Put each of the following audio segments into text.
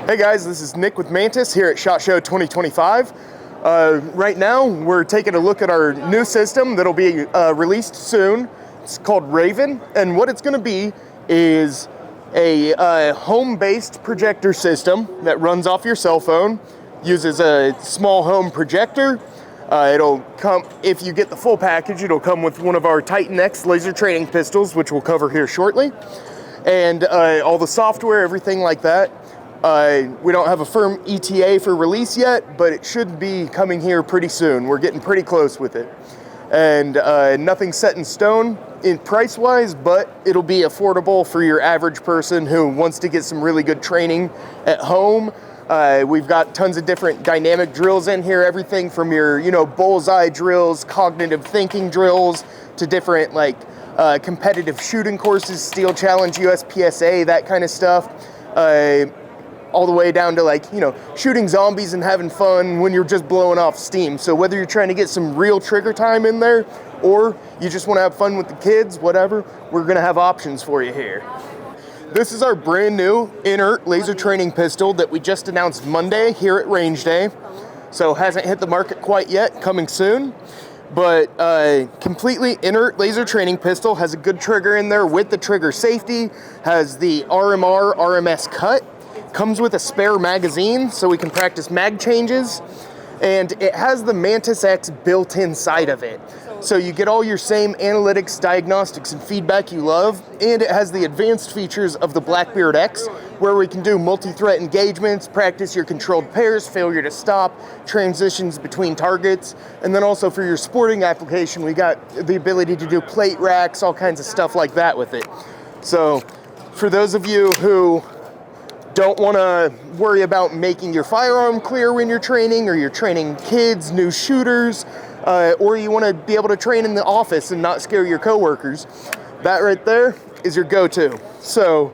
Hey guys, this is Nick with Mantis here at SHOT Show 2025. Right now, we're taking a look at our new system that'll be released soon. It's called Raven, and what it's going to be is a home-based projector system that runs off your cell phone, uses a small home projector. It'll come, if you get the full package, it'll come with one of our Titan X laser training pistols, which we'll cover here shortly, and all the software, everything like that. We don't have a firm ETA for release yet, but it should be coming here pretty soon. We're getting pretty close with it. And nothing's set in stone in price-wise, but it'll be affordable for your average person who wants to get some really good training at home. We've got tons of different dynamic drills in here, everything from your, bullseye drills, cognitive thinking drills, to different competitive shooting courses, Steel Challenge, USPSA, that kind of stuff. All the way down to shooting zombies and having fun when you're just blowing off steam. So whether you're trying to get some real trigger time in there or you just want to have fun with the kids, whatever, we're going to have options for you here. This is our brand new Inert laser training pistol that we just announced Monday here at Range Day. So hasn't hit the market quite yet, coming soon. But completely inert laser training pistol, has a good trigger in there with the trigger safety, has the RMR RMS cut, comes with a spare magazine so we can practice mag changes, and it has the Mantis X built inside of it. So you get all your same analytics, diagnostics, and feedback you love, and it has the advanced features of the Blackbeard X, where we can do multi-threat engagements, practice your controlled pairs, failure to stop, transitions between targets, and then also for your sporting application, we got the ability to do plate racks, all kinds of stuff like that with it. So for those of you who don't want to worry about making your firearm clear when you're training, or you're training kids, new shooters, or you want to be able to train in the office and not scare your coworkers, that right there is your go-to. So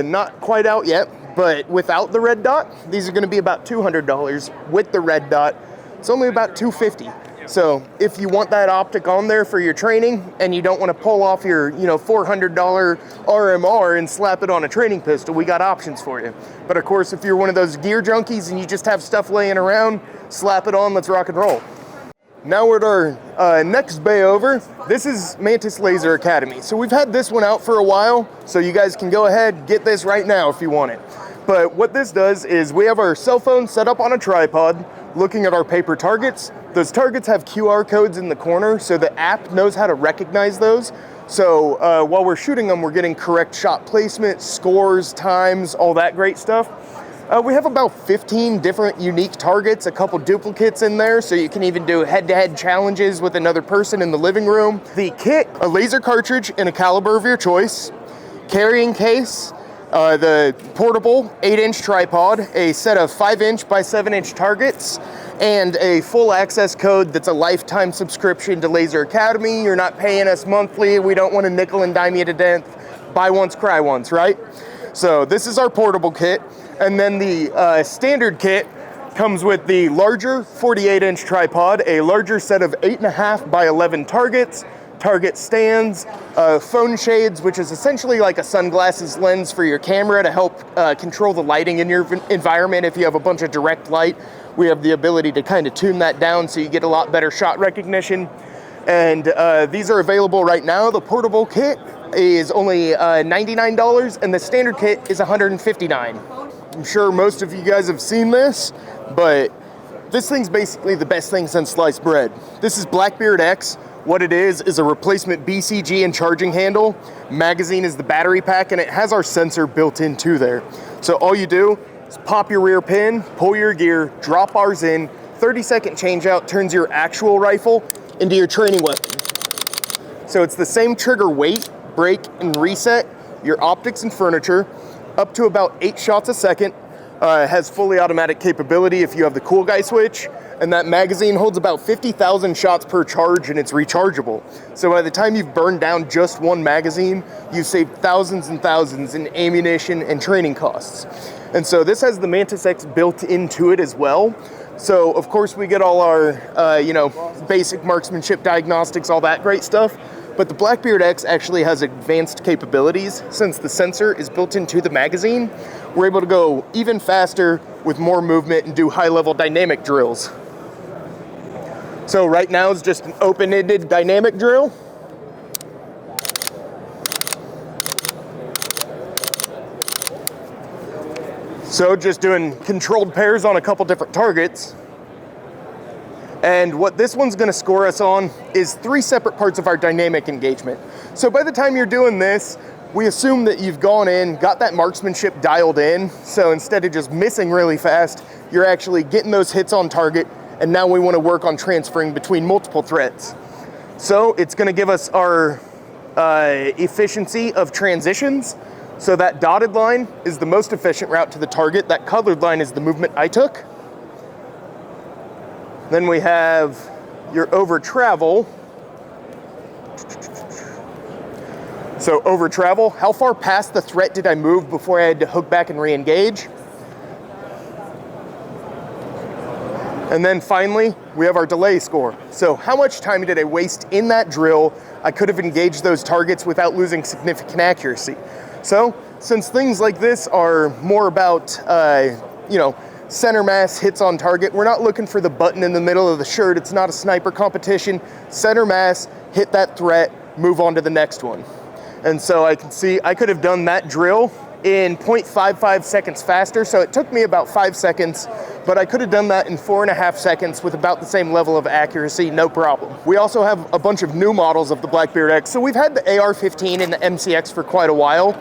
not quite out yet, but without the red dot, these are going to be about $200. With the red dot, it's only about $250. So if you want that optic on there for your training and you don't want to pull off your $400 RMR and slap it on a training pistol, we got options for you. But of course, if you're one of those gear junkies and you just have stuff laying around, slap it on, let's rock and roll. Now we're at our next bay over. This is Mantis Laser Academy. So we've had this one out for a while, so you guys can go ahead, get this right now if you want it. But what this does is we have our cell phone set up on a tripod, looking at our paper targets. Those targets have QR codes in the corner, so the app knows how to recognize those. So while we're shooting them, we're getting correct shot placement, scores, times, all that great stuff. We have about 15 different unique targets, a couple duplicates in there, so you can even do head-to-head challenges with another person in the living room. The kit, a laser cartridge in a caliber of your choice, carrying case, the portable 8-inch tripod, a set of 5-inch by 7-inch targets, and a full access code that's a lifetime subscription to Laser Academy. You're not paying us monthly. We don't want to nickel and dime you to death. Buy once, cry once, right? So this is our portable kit. And then the standard kit comes with the larger 48-inch tripod, a larger set of 8.5 by 11 targets, target stands, phone shades, which is essentially like a sunglasses lens for your camera to help control the lighting in your environment. If you have a bunch of direct light, we have the ability to kind of tune that down so you get a lot better shot recognition. And these are available right now. The portable kit is only $99, and the standard kit is $159. I'm sure most of you guys have seen this, but this thing's basically the best thing since sliced bread. This is Blackbeard X. What it is a replacement BCG and charging handle. Magazine is the battery pack, and it has our sensor built into there. So all you do is pop your rear pin, pull your gear, drop ours in, 30-second change out turns your actual rifle into your training weapon. So it's the same trigger weight, break, and reset, your optics and furniture, up to about 8 shots a second. Has fully automatic capability if you have the cool guy switch, and that magazine holds about 50,000 shots per charge, and it's rechargeable. So by the time you've burned down just one magazine, you've saved thousands and thousands in ammunition and training costs. And so this has the Mantis X built into it as well. So of course we get all our basic marksmanship diagnostics, all that great stuff. But the Blackbeard X actually has advanced capabilities. Since the sensor is built into the magazine, we're able to go even faster with more movement and do high-level dynamic drills. So right now it's just an open-ended dynamic drill. So just doing controlled pairs on a couple different targets. And what this one's gonna score us on is 3 separate parts of our dynamic engagement. So by the time you're doing this, we assume that you've gone in, got that marksmanship dialed in. So instead of just missing really fast, you're actually getting those hits on target. And now we wanna work on transferring between multiple threats. So it's gonna give us our efficiency of transitions. So that dotted line is the most efficient route to the target. That colored line is the movement I took. Then we have your over travel. So over travel, how far past the threat did I move before I had to hook back and re-engage? And then finally, we have our delay score. So how much time did I waste in that drill? I could have engaged those targets without losing significant accuracy. So since things like this are more about, center mass hits on target, we're not looking for the button in the middle of the shirt. It's not a sniper competition. Center mass, hit that threat, move on to the next one. And so I can see I could have done that drill in 0.55 seconds faster. So it took me about 5 seconds, but I could have done that in 4.5 seconds with about the same level of accuracy, no problem. We also have a bunch of new models of the Blackbeard X. So we've had the AR-15 and the MCX for quite a while.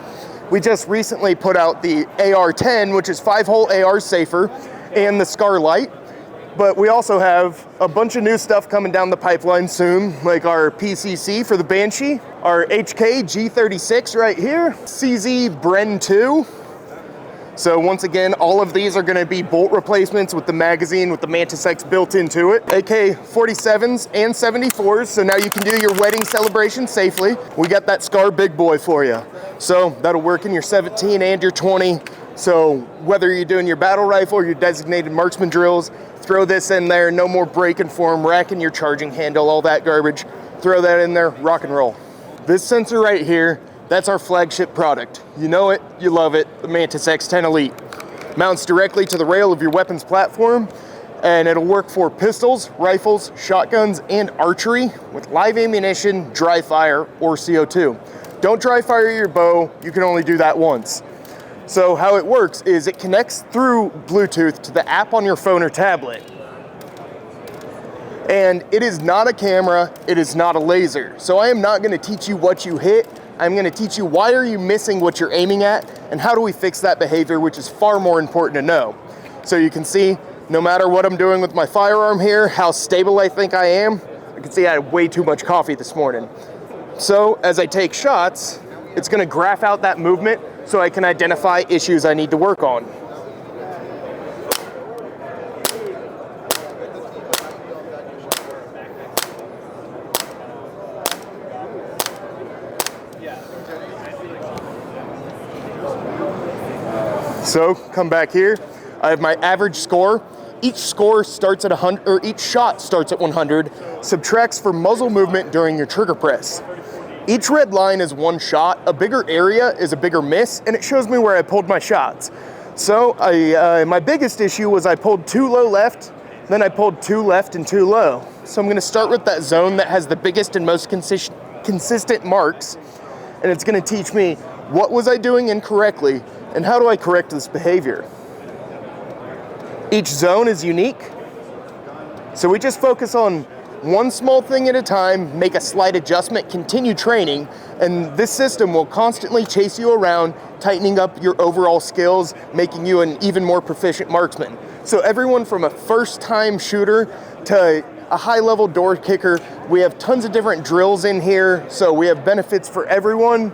We just recently put out the AR-10, which is 5-hole AR safer, and the Scar Light. But we also have a bunch of new stuff coming down the pipeline soon, like our PCC for the Banshee, our HK G36 right here, CZ Bren 2. So once again, all of these are gonna be bolt replacements with the magazine with the Mantis X built into it. AK-47s and 74s, so now you can do your wedding celebration safely. We got that Scar big boy for you. So that'll work in your 17 and your 20. So whether you're doing your battle rifle or your designated marksman drills, throw this in there, no more break and form, racking your charging handle, all that garbage. Throw that in there, rock and roll. This sensor right here, that's our flagship product. You know it, you love it, the Mantis X10 Elite. Mounts directly to the rail of your weapons platform, and it'll work for pistols, rifles, shotguns, and archery with live ammunition, dry fire, or CO2. Don't dry fire your bow, you can only do that once. So how it works is it connects through Bluetooth to the app on your phone or tablet. And it is not a camera, it is not a laser. So I am not gonna teach you what you hit, I'm gonna teach you why are you missing what you're aiming at and how do we fix that behavior, which is far more important to know. So you can see, no matter what I'm doing with my firearm here, how stable I think I am. You can see I had way too much coffee this morning. So as I take shots, it's gonna graph out that movement so I can identify issues I need to work on. So come back here, I have my average score. Each score starts at 100, or each shot starts at 100, subtracts for muzzle movement during your trigger press. Each red line is one shot, a bigger area is a bigger miss, and it shows me where I pulled my shots. So my biggest issue was I pulled too low left, then I pulled too left and too low. So I'm gonna start with that zone that has the biggest and most consistent marks, and it's gonna teach me what was I doing incorrectly and how do I correct this behavior. Each zone is unique, so we just focus on one small thing at a time, make a slight adjustment, continue training, and this system will constantly chase you around, tightening up your overall skills, making you an even more proficient marksman. So everyone from a first-time shooter to a high-level door kicker, we have tons of different drills in here, so we have benefits for everyone.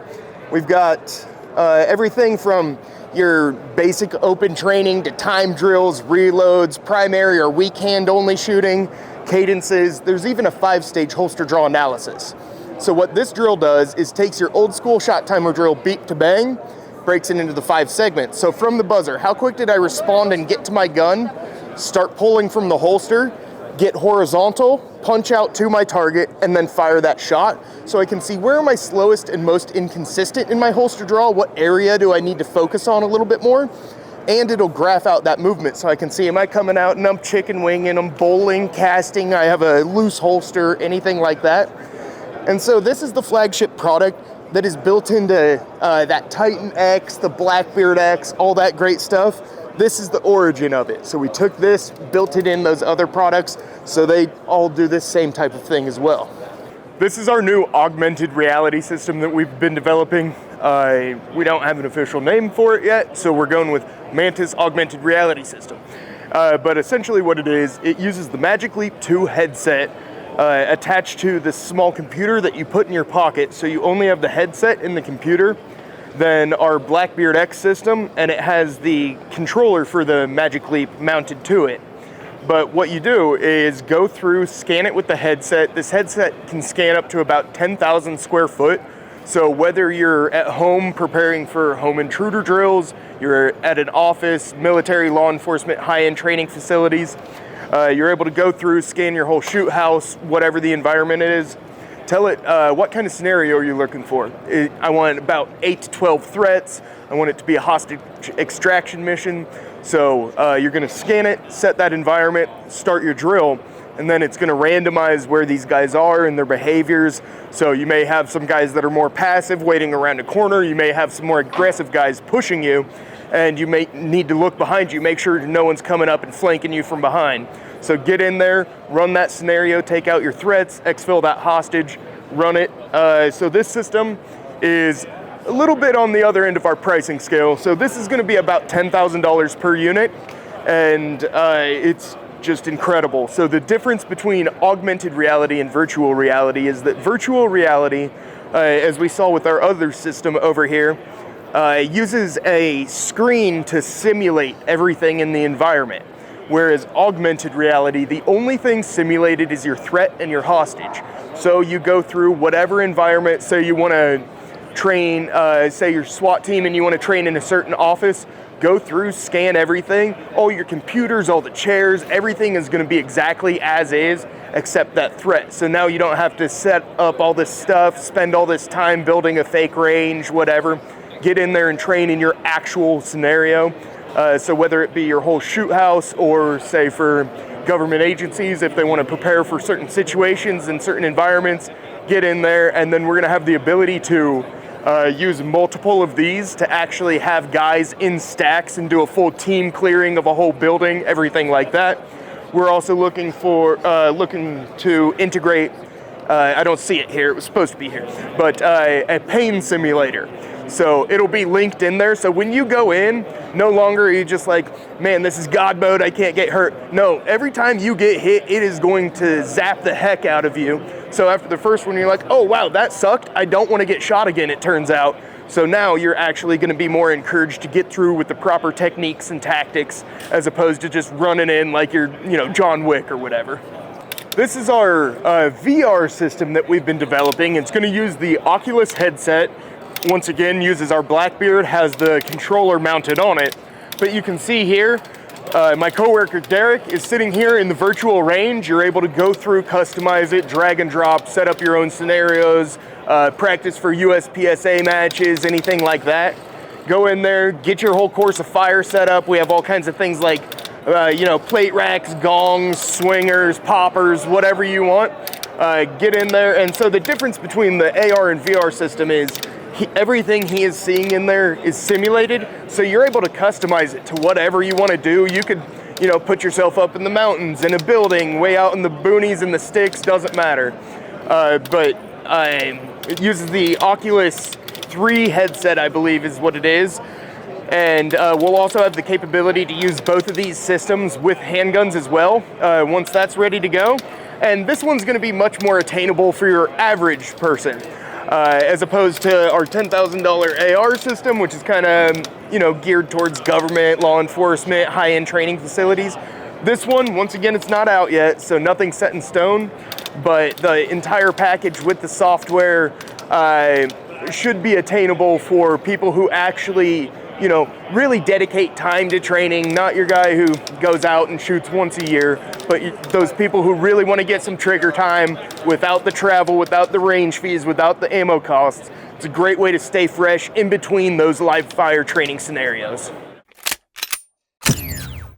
We've got everything from your basic open training to time drills, reloads, primary or weak hand only shooting, cadences. There's even a 5-stage holster draw analysis. So what this drill does is takes your old school shot timer drill beep to bang, breaks it into the 5 segments. So from the buzzer, how quick did I respond and get to my gun? Start pulling from the holster, get horizontal, punch out to my target, and then fire that shot. So I can see where am I slowest and most inconsistent in my holster draw, what area do I need to focus on a little bit more, and it'll graph out that movement so I can see, am I coming out and I'm chicken winging, I'm bowling, casting, I have a loose holster, anything like that. And so this is the flagship product that is built into that Titan X, the Blackbeard X, all that great stuff. This is the origin of it. So we took this, built it in those other products, so they all do this same type of thing as well. This is our new augmented reality system that we've been developing. We don't have an official name for it yet, so we're going with Mantis Augmented Reality System. But essentially what it is, it uses the Magic Leap 2 headset attached to this small computer that you put in your pocket, so you only have the headset in the computer, then our Blackbeard X system, and it has the controller for the Magic Leap mounted to it. But what you do is go through, scan it with the headset. This headset can scan up to about 10,000 square foot. So whether you're at home preparing for home intruder drills, you're at an office, military, law enforcement, high-end training facilities, you're able to go through, scan your whole shoot house, whatever the environment is. Tell it what kind of scenario you're looking for. I want about 8 to 12 threats. I want it to be a hostage extraction mission. So you're gonna scan it, set that environment, start your drill, and then it's gonna randomize where these guys are and their behaviors. So you may have some guys that are more passive waiting around a corner. You may have some more aggressive guys pushing you, and you may need to look behind you, make sure no one's coming up and flanking you from behind. So get in there, run that scenario, take out your threats, exfil that hostage, run it. So this system is a little bit on the other end of our pricing scale. So this is gonna be about $10,000 per unit, and it's just incredible. So the difference between augmented reality and virtual reality is that virtual reality, as we saw with our other system over here, uses a screen to simulate everything in the environment. Whereas augmented reality, the only thing simulated is your threat and your hostage. So you go through whatever environment, say you wanna train, say your SWAT team and you wanna train in a certain office, go through, scan everything, all your computers, all the chairs, everything is gonna be exactly as is, except that threat. So now you don't have to set up all this stuff, spend all this time building a fake range, whatever. Get in there and train in your actual scenario. So whether it be your whole shoot house, or say for government agencies, if they want to prepare for certain situations in certain environments, get in there, and then we're going to have the ability to use multiple of these to actually have guys in stacks and do a full team clearing of a whole building, everything like that. We're also looking to integrate, I don't see it here, it was supposed to be here, but a pain simulator. So it'll be linked in there. So when you go in, no longer are you just like, man, this is God mode, I can't get hurt. No, every time you get hit, it is going to zap the heck out of you. So after the first one, you're like, oh wow, that sucked. I don't want to get shot again, it turns out. So now you're actually going to be more encouraged to get through with the proper techniques and tactics, as opposed to just running in like you're, John Wick or whatever. This is our VR system that we've been developing. It's going to use the Oculus headset. Once again, uses our Blackbeard, has the controller mounted on it. But you can see here, my coworker Derek is sitting here in the virtual range. You're able to go through, customize it, drag and drop, set up your own scenarios, practice for USPSA matches, anything like that. Go in there, get your whole course of fire set up. We have all kinds of things like, plate racks, gongs, swingers, poppers, whatever you want. Get in there. And so the difference between the AR and VR system is everything he is seeing in there is simulated, so you're able to customize it to whatever you want to do. You could, put yourself up in the mountains, in a building, way out in the boonies, in the sticks, doesn't matter. But it uses the Oculus 3 headset, I believe is what it is. And we'll also have the capability to use both of these systems with handguns as well, once that's ready to go. And this one's going to be much more attainable for your average person. As opposed to our $10,000 AR system, which is kind of, geared towards government, law enforcement, high-end training facilities. This one, once again, it's not out yet, so nothing's set in stone, but the entire package with the software should be attainable for people who actually, really dedicate time to training, not your guy who goes out and shoots once a year, but those people who really want to get some trigger time without the travel, without the range fees, without the ammo costs. It's a great way to stay fresh in between those live fire training scenarios.